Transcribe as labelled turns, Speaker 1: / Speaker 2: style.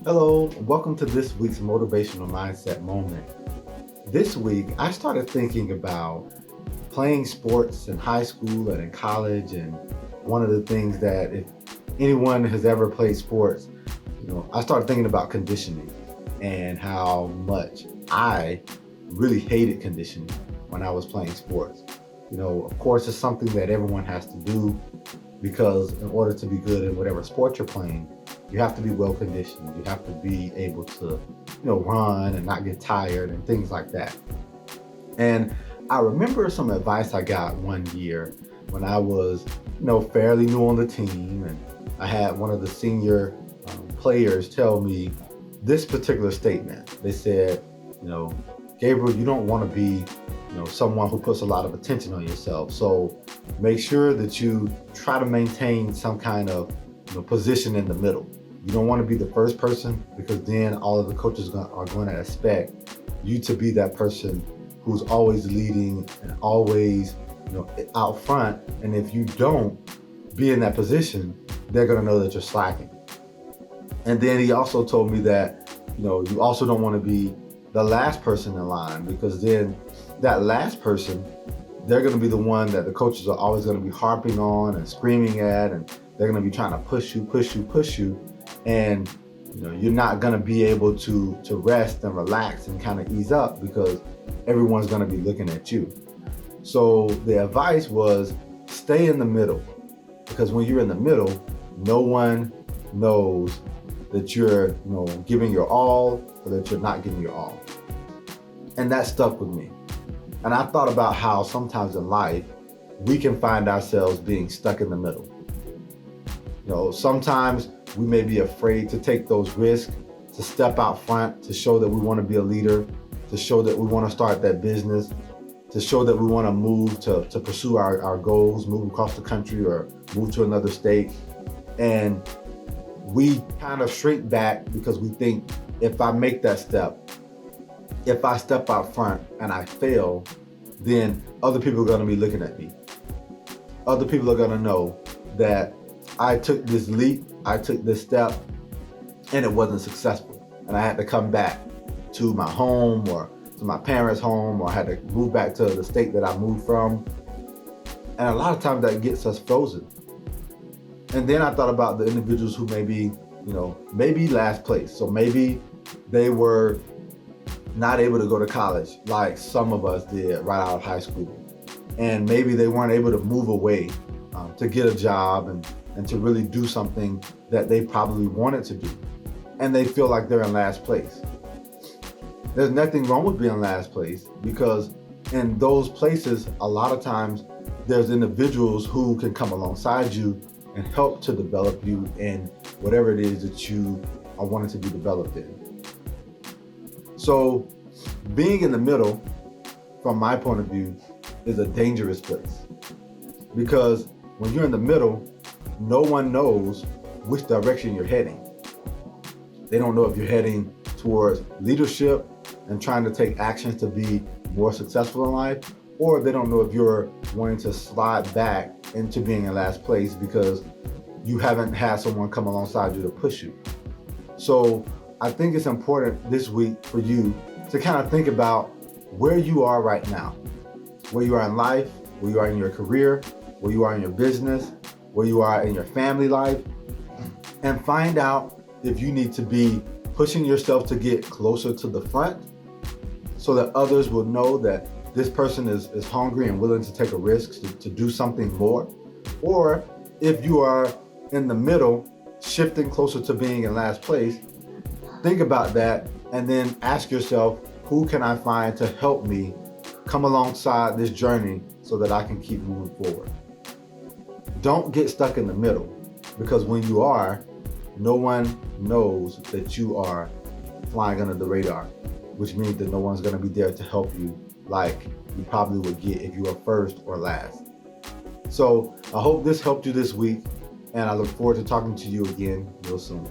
Speaker 1: Hello, welcome to this week's Motivational Mindset Moment. This week, I started thinking about playing sports in high school and in college, and one of the things that if anyone has ever played sports, I started thinking about conditioning and how much I really hated conditioning when I was playing sports. Of course, it's something that everyone has to do because in order to be good in whatever sport you're playing, you have to be well conditioned. You have to be able to, run and not get tired and things like that. And I remember some advice I got one year when I was, fairly new on the team, and I had one of the senior players tell me this particular statement. They said, you know, Gabriel, you don't want to be, someone who puts a lot of attention on yourself. So make sure that you try to maintain some kind of, position in the middle. You don't want to be the first person because then all of the coaches are going to expect you to be that person who's always leading and always, out front. And if you don't be in that position, they're going to know that you're slacking. And then he also told me that, you also don't want to be the last person in line because then that last person, they're going to be the one that the coaches are always going to be harping on and screaming at, and they're going to be trying to push you. And, you're not going to be able to rest and relax and kind of ease up because everyone's going to be looking at you. So the advice was stay in the middle because when you're in the middle, no one knows that you're, giving your all or that you're not giving your all. And that stuck with me. And I thought about how sometimes in life, we can find ourselves being stuck in the middle. Sometimes we may be afraid to take those risks, to step out front, to show that we want to be a leader, to show that we want to start that business, to show that we want to move to pursue our goals, move across the country or move to another state. And we kind of shrink back because we think if I make that step, if I step out front and I fail, then other people are going to be looking at me. Other people are going to know that I took this leap, I took this step, and it wasn't successful. And I had to come back to my home or to my parents' home, or I had to move back to the state that I moved from. And a lot of times that gets us frozen. And then I thought about the individuals who maybe last place. So maybe they were not able to go to college like some of us did right out of high school. And maybe they weren't able to move away to get a job and to really do something that they probably wanted to do. And they feel like they're in last place. There's nothing wrong with being in last place because in those places, a lot of times there's individuals who can come alongside you and help to develop you in whatever it is that you are wanting to be developed in. So being in the middle, from my point of view, is a dangerous place because when you're in the middle, no one knows which direction you're heading. They don't know if you're heading towards leadership and trying to take actions to be more successful in life, or they don't know if you're wanting to slide back into being in last place because you haven't had someone come alongside you to push you. So I think it's important this week for you to kind of think about where you are right now, where you are in life, where you are in your career, where you are in your business, where you are in your family life, and find out if you need to be pushing yourself to get closer to the front so that others will know that this person is hungry and willing to take a risk to do something more. Or if you are in the middle, shifting closer to being in last place, think about that and then ask yourself, who can I find to help me come alongside this journey so that I can keep moving forward? Don't get stuck in the middle because when you are, no one knows that you are flying under the radar, which means that no one's going to be there to help you like you probably would get if you were first or last. So I hope this helped you this week, and I look forward to talking to you again real soon.